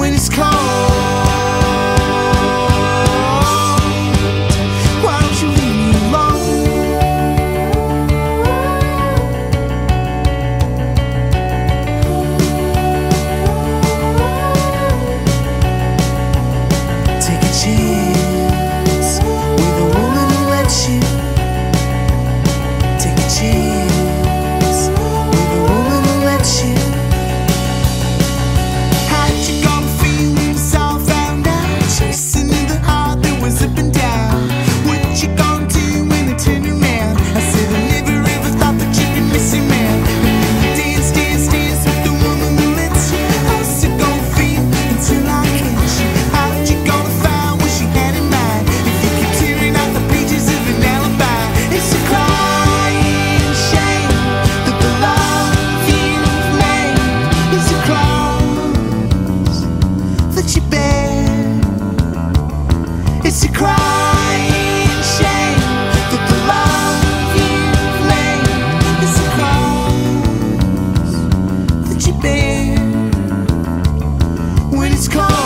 when it's cold? Why don't you leave me alone? Take a chance with a woman who lets you. Take a chance with a woman who lets you. How'd you gonna feel when it's all found out? Chasing the heart that was up and down. What you gonna do when they turn around? I said I never ever thought that you'd be missing, man. Dance, dance, dance with the woman who lets you. How's it gonna feel until I catch you? How'd you gonna find what she had in mind? If you keep tearing out the pages of an alibi, it's a crying shame that the love you've made is a cross that you bear. It's a crying shame that the love you've made is a cross that you bear when it's cold.